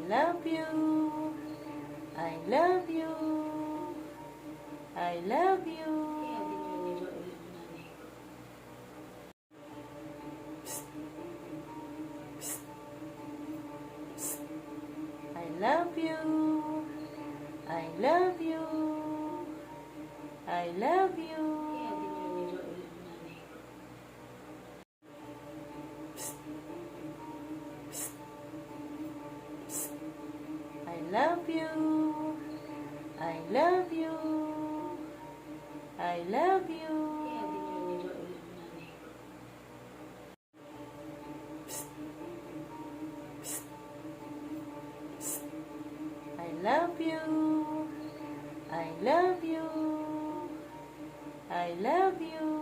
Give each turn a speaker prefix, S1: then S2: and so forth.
S1: love you. I love you. I love you. Psst. Psst. Psst. I love you. I love you. I love you. Psst. Psst. Psst. I love you. I love you. I love you. Psst. Psst. Psst. I love you. I love you. I love you.